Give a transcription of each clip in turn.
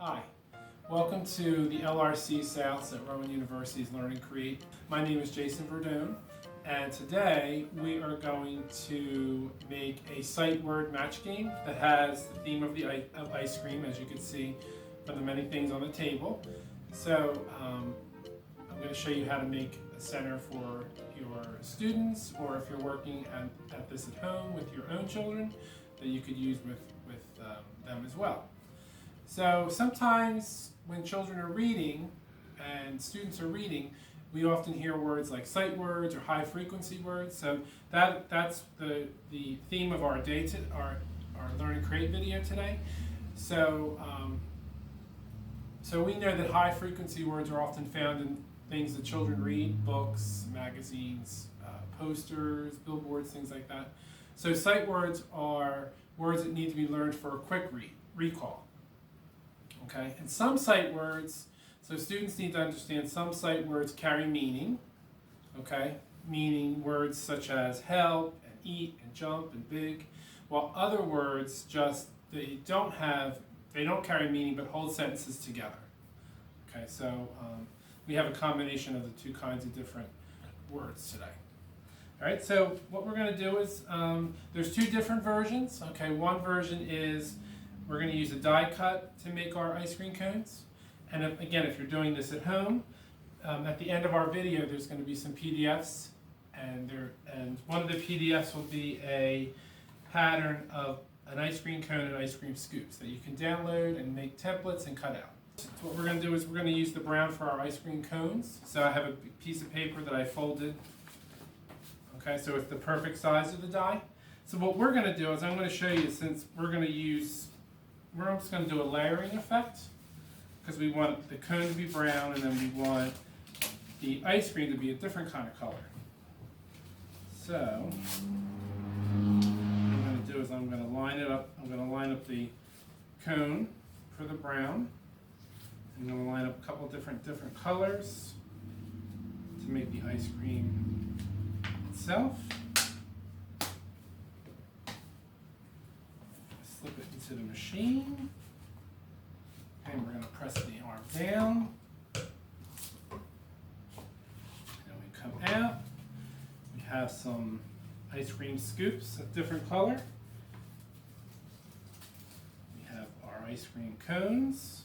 Hi, welcome to the LRC-South at Rowan University's Learn and Create. My name is Jason Verdone, and today we are going to make a sight word match game that has the theme of ice cream, as you can see from the many things on the table. So I'm going to show you how to make a center for your students, or if you're working at this at home with your own children, that you could use with them as well. So sometimes when children are reading and students are reading, we often hear words like sight words or high frequency words. So that's the theme of our day, our Learn and Create video today. So so we know that high frequency words are often found in things that children read, books, magazines, posters, billboards, things like that. So sight words are words that need to be learned for a quick recall. Okay, and some sight words, so students need to understand some sight words carry meaning, okay, meaning words such as help and eat and jump and big, while other words they don't carry meaning but hold sentences together. Okay, so we have a combination of the two kinds of different words today. All right, so what we're going to do is, there's two different versions. Okay, one version is we're going to use a die cut to make our ice cream cones. And if you're doing this at home, at the end of our video, there's going to be some PDFs, and one of the PDFs will be a pattern of an ice cream cone and ice cream scoops that you can download and make templates and cut out. So what we're going to do is we're going to use the brown for our ice cream cones. So I have a piece of paper that I folded. Okay, so it's the perfect size of the die. So what we're going to do is I'm going to show you, since we're just going to do a layering effect, because we want the cone to be brown and then we want the ice cream to be a different kind of color. So what I'm going to do is I'm going to line it up. I'm going to line up the cone for the brown. I'm going to line up a couple different colors to make the ice cream itself. Slip it into the machine, and we're going to press the arm down. Then we come out. We have some ice cream scoops of different color. We have our ice cream cones.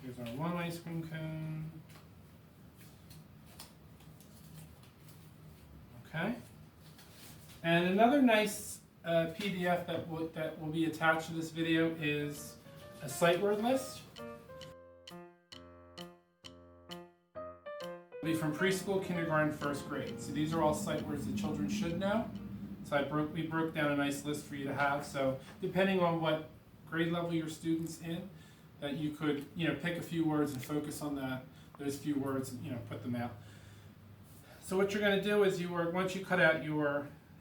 Here's our one ice cream cone. Okay. And another nice PDF that will be attached to this video is a sight word list. It'll be from preschool, kindergarten, first grade. So these are all sight words that children should know. So we broke down a nice list for you to have. So depending on what grade level your student's in, that you could pick a few words and focus on those few words and put them out. So what you're going to do is once you cut out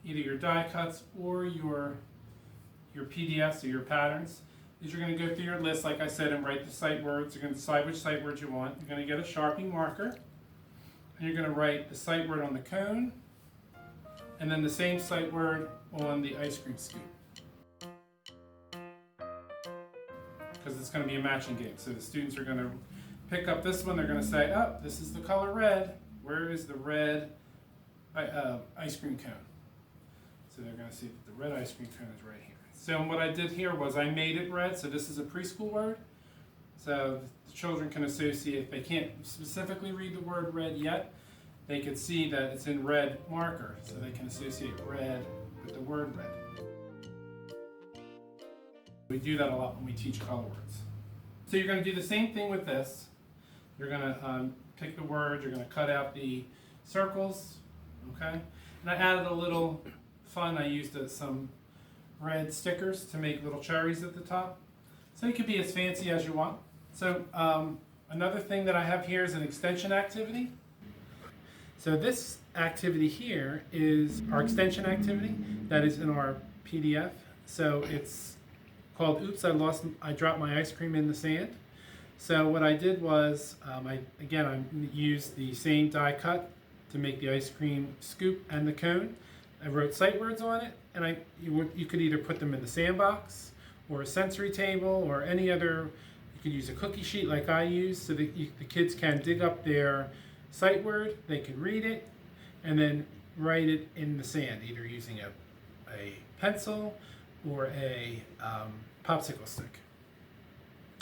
either your die cuts or your PDFs or your patterns, is you're going to go through your list, like I said, and write the sight words. You're going to decide which sight words you want. You're going to get a Sharpie marker, and you're going to write the sight word on the cone, and then the same sight word on the ice cream scoop. Because it's going to be a matching game. So the students are going to pick up this one. They're going to say, oh, this is the color red. Where is the red ice cream cone? So they're going to see that the red ice cream cone is right here. So what I did here was I made it red. So this is a preschool word. So the children can associate, if they can't specifically read the word red yet, they could see that it's in red marker. So they can associate red with the word red. We do that a lot when we teach color words. So you're going to do the same thing with this. You're going to pick the word, you're going to cut out the circles, okay? And I added a little fun. I used some red stickers to make little cherries at the top. So it could be as fancy as you want. So another thing that I have here is an extension activity. So this activity here is our extension activity that is in our PDF. So it's called Oops, I Dropped My Ice Cream in the Sand. So what I did was, I used the same die cut to make the ice cream scoop and the cone. I wrote sight words on it, and you could either put them in the sandbox or a sensory table or any other. You could use a cookie sheet like I use, so that the kids can dig up their sight word, they can read it, and then write it in the sand, either using a pencil or a popsicle stick.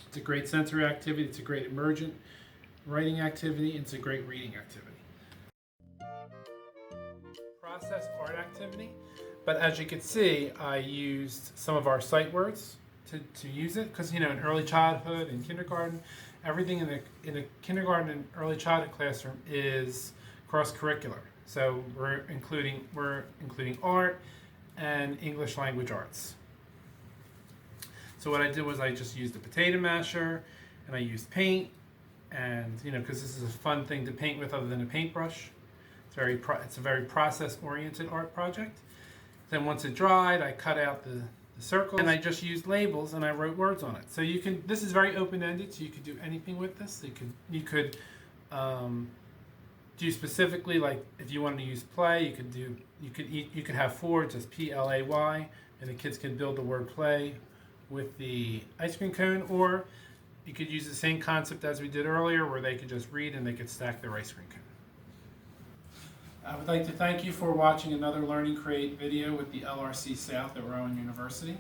It's a great sensory activity, it's a great emergent writing activity, it's a great reading activity. Process art activity, but as you can see, I used some of our sight words to use it, because in early childhood and kindergarten, everything in the kindergarten and early childhood classroom is cross-curricular. So we're including art and English language arts. So what I did was I just used a potato masher, and I used paint, and because this is a fun thing to paint with other than a paintbrush. It's a very process-oriented art project. Then once it dried, I cut out the circles, and I just used labels and I wrote words on it. So this is very open-ended, so you could do anything with this. You could do specifically, like if you wanted to use play, you could have four, just PLAY, and the kids can build the word play with the ice cream cone, or you could use the same concept as we did earlier, where they could just read and they could stack their ice cream cone. I would like to thank you for watching another Learning Create video with the LRC South at Rowan University.